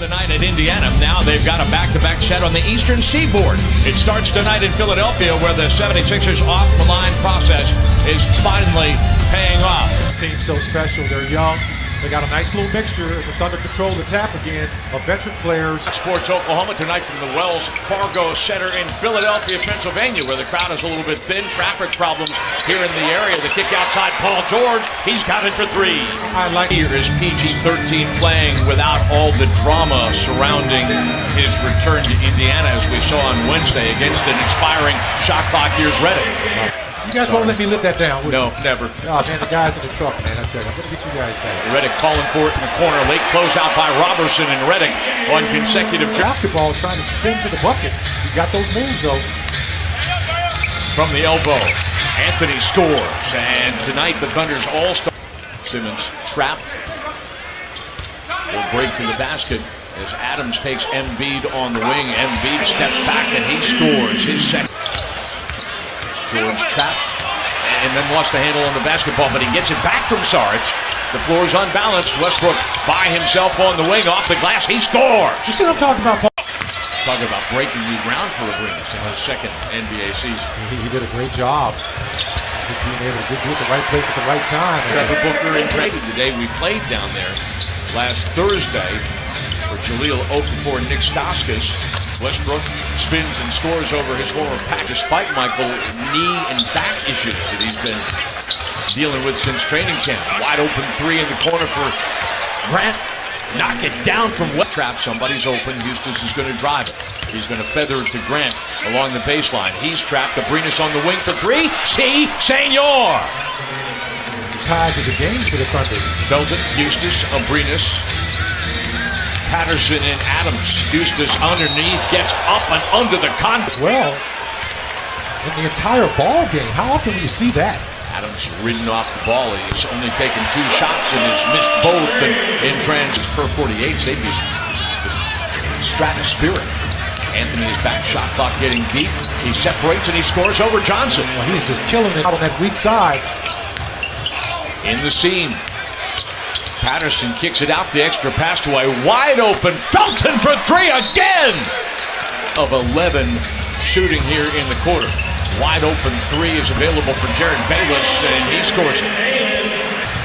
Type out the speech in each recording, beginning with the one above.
the night at Indiana. Now they've got a back-to-back set on the Eastern Seaboard. It starts tonight in Philadelphia, where the 76ers off-the-line process is finally paying off. This team's so special. They're young. They got a nice little mixture as the Thunder control the tap again of veteran players. Sports Oklahoma tonight from the Wells Fargo Center in Philadelphia, Pennsylvania, where the crowd is a little bit thin. Traffic problems here in the area. The kick outside, Paul George. He's got it for three. Here is PG-13 playing without all the drama surrounding his return to Indiana, as we saw on Wednesday against an expiring shot clock. Here's Reddick. You guys won't let me live that down, would you? No, never. Oh, man, the guys in the truck, man. I tell you, I'm going to get you guys back. Reddick calling for it in the corner. Late closeout by Robertson, and Reddick on consecutive basketball trying to spin to the bucket. He got those moves, though. From the elbow, Anthony scores. And tonight, the Thunder's all-star. Simmons trapped. Will break to the basket as Adams takes Embiid on the wing. Embiid steps back, and he scores his second. George trapped and then lost the handle on the basketball, but he gets it back from Sarge. The floor's unbalanced. Westbrook by himself on the wing, off the glass. He scores. You see what I'm talking about, Paul? Talking about breaking new ground for Abrinas in his second NBA season. He did a great job. Just being able to do it the right place at the right time. Trevor Booker and traded the day we played down there last Thursday for Jahlil Okafor and Nick Stauskas. Westbrook spins and scores over his former pack, despite Michael knee and back issues that he's been dealing with since training camp. Wide open three in the corner for Grant. Knock it down from West. Trap, somebody's open. Eustace is going to drive it. He's going to feather it to Grant along the baseline. He's trapped. Abrinas on the wing for three. See, Senor. Ties of the game for the Thunder. Felton, Eustace, Abrinas, Patterson and Adams. Eustace underneath, gets up and under the well, in the entire ball game. How often do you see that? Adams ridden off the ball. He's only taken 2 shots and has missed both. And in transit per 48, they'd be stratospheric. Anthony is back, shot clock getting deep. He separates and he scores over Johnson. Well, he's just killing it out on that weak side. In the seam. Patterson kicks it out, the extra pass to a wide open Felton for three again! Of 11 shooting here in the quarter. Wide open three is available for Jared Bayless, and he scores it.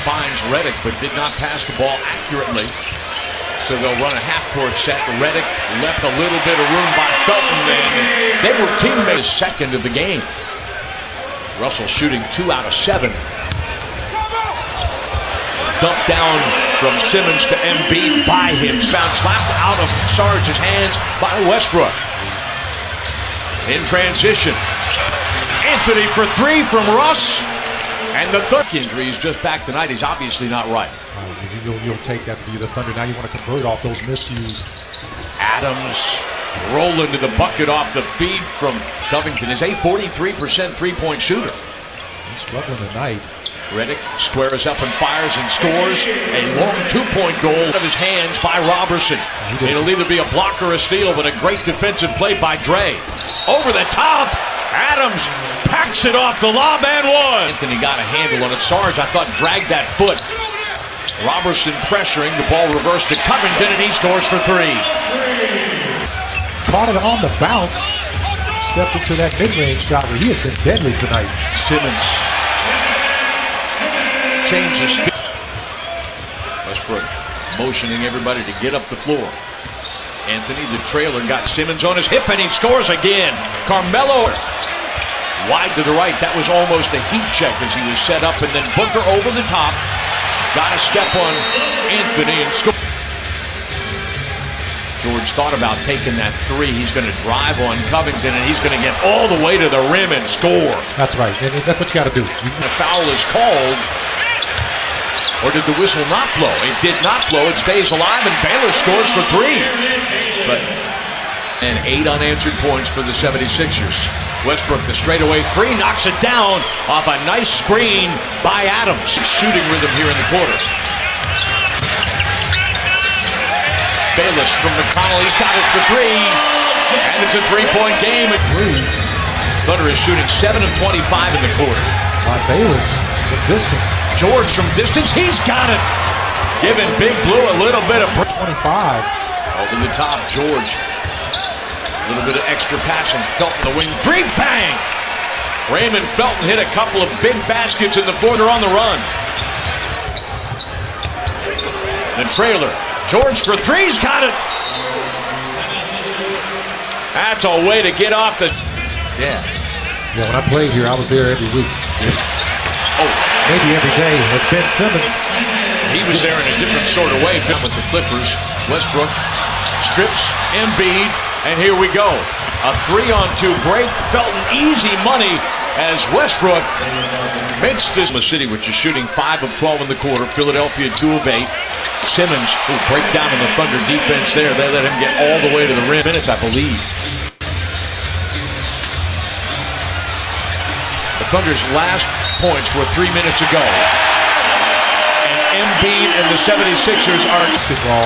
Finds Reddick, but did not pass the ball accurately. So they'll run a half-court set. Reddick left a little bit of room by Felton, and they were teammates. Second of the game. Russell shooting 2 out of 7. Dumped down from Simmons to Embiid by him. Found slapped out of Sarge's hands by Westbrook. In transition. Anthony for three from Russ. And the injury is just back tonight. He's obviously not right. You'll take that to be the Thunder. Now you want to convert off those miscues. Adams roll into the bucket off the feed from Covington. Is a 43% three-point shooter. He's struggling tonight. Reddick squares up and fires and scores a long 2-point goal out of his hands by Robertson. It'll either be a block or a steal, but a great defensive play by Dre. Over the top, Adams packs it off the lob and one. Anthony got a handle on it. Sarge, I thought, dragged that foot. Robertson pressuring, the ball reversed to Covington, and he scores for three. Caught it on the bounce. Stepped into that mid-range shot where he has been deadly tonight. Simmons changes speed. Westbrook motioning everybody to get up the floor. Anthony, the trailer, got Simmons on his hip, and he scores again. Carmelo wide to the right. That was almost a heat check as he was set up, and then Booker over the top. Got a step on Anthony and score. George thought about taking that three. He's going to drive on Covington, and he's going to get all the way to the rim and score. That's right. That's what you got to do. The foul is called. Or did the whistle not blow? It did not blow. It stays alive, and Baylor scores for three. And 8 unanswered points for the 76ers. Westbrook, the straightaway three, knocks it down off a nice screen by Adams. Shooting rhythm here in the quarter. Bayless from McConnell, he's got it for three. And it's a 3-point game. Thunder is shooting 7 of 25 in the quarter. By Bayless. From distance. George from distance, he's got it. Giving Big Blue a little bit of 25. Over the top, George. A little bit of extra passing. Felton the wing. Three, bang! Raymond Felton hit a couple of big baskets in the fourth. They're on the run. The trailer. George for three's got it. That's a way to get off the... Yeah, when I played here, I was there every week. Oh. Maybe every day. As Ben Simmons. He was there in a different sort of way with the Clippers. Westbrook strips Embiid, and here we go. A 3-on-2 break. Felton easy money as Westbrook makes this. The city, which is shooting 5 of 12 in the quarter. Philadelphia 2 of 8. Simmons, who break down in the Thunder defense there. They let him get all the way to the rim. Minutes, I believe. The Thunder's last points were 3 minutes ago. And Embiid and the 76ers are... Basketball.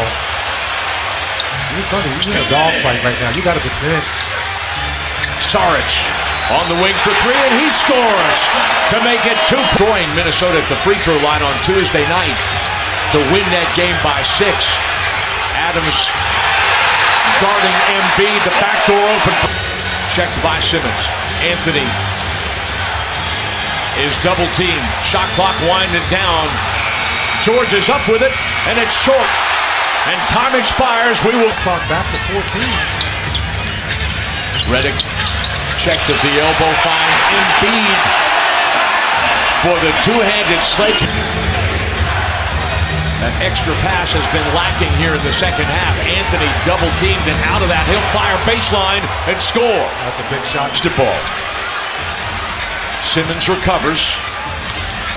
You're in a dogfight right now. You got to defend. Saric on the wing for three, and he scores to make it 2. Destroying Minnesota at the free throw line on Tuesday night to win that game by 6. Adams guarding Embiid. The back door open. Checked by Simmons. Anthony is double teamed. Shot clock winding down. George is up with it, and it's short. And time expires. We will clock back to 14. Redick checked at the elbow, finds Embiid for the two-handed sledge. That extra pass has been lacking here in the second half. Anthony double teamed, and out of that he'll fire baseline and score. That's a big shot. The ball. Simmons recovers,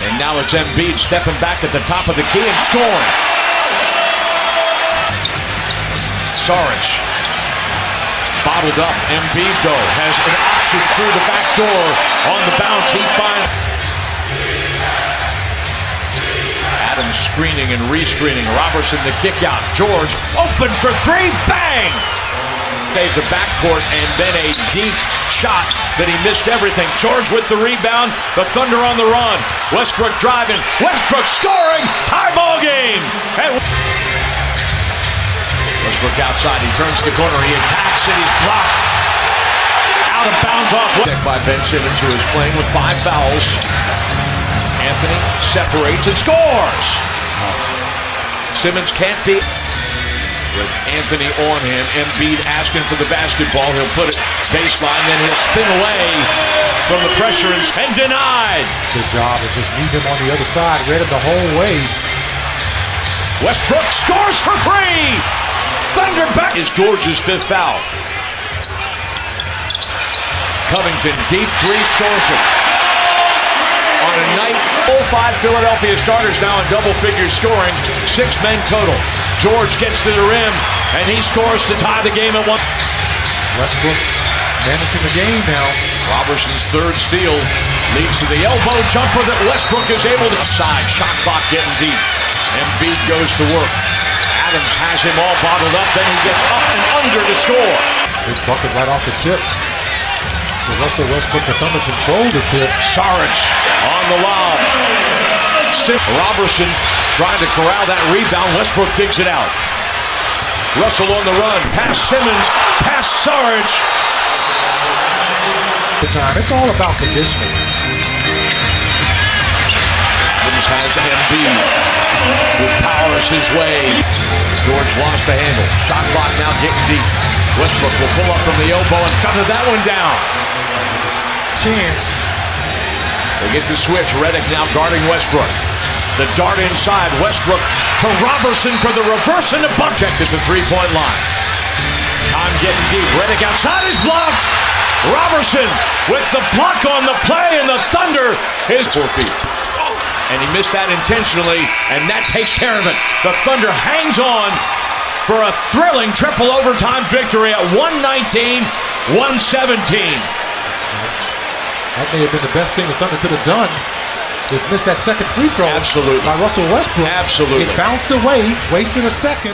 and now it's Embiid stepping back at the top of the key and scoring. Saric bottled up. Embiid, though, has an option through the back door. On the bounce, he finds Adams screening and rescreening. Robertson the kick out. George open for three. Bang! Saved the backcourt, and then a deep shot that he missed everything. George with the rebound. The Thunder on the run. Westbrook driving. Westbrook scoring. Tie ball game. And Westbrook outside. He turns the corner. He attacks, and he's blocked. Out of bounds off. Checked by Ben Simmons, who is playing with 5 fouls. Anthony separates and scores. Simmons can't be. With Anthony on him, Embiid asking for the basketball. He'll put it baseline, then he'll spin away from the pressure and denied. Good job. It's just meet him on the other side. Read him the whole way. Westbrook scores for 3. Thunder back is George's 5th foul. Covington deep 3 scores it. On a night, all 5 Philadelphia starters now in double figures scoring. 6 men total. George gets to the rim, and he scores to tie the game at 1. Westbrook managing the game now. Robertson's 3rd steal leads to the elbow jumper that Westbrook is able to... Side, shot clock getting deep. Embiid goes to work. Adams has him all bottled up, then he gets up and under to score. Big bucket right off the tip. For Russell Westbrook, the Thunder control the tip. Saric on the lob. Robertson trying to corral that rebound. Westbrook digs it out. Russell on the run. Pass Simmons. Pass Saric. It's all about conditioning. Adams has Embiid, who powers his way. George lost the handle. Shot clock now getting deep. Westbrook will pull up from the elbow and thunder that one down. Chance. They get the switch. Redick now guarding Westbrook. The dart inside. Westbrook to Robertson for the reverse and the buck. Checked at the 3-point line. Time getting deep. Redick outside is blocked. Robertson with the block on the play, and the Thunder is 4 feet. And he missed that intentionally, and that takes care of it. The Thunder hangs on for a thrilling triple overtime victory at 119-117. That may have been the best thing the Thunder could have done, is miss that second free throw. Absolutely. By Russell Westbrook. Absolutely. It bounced away, wasted a second.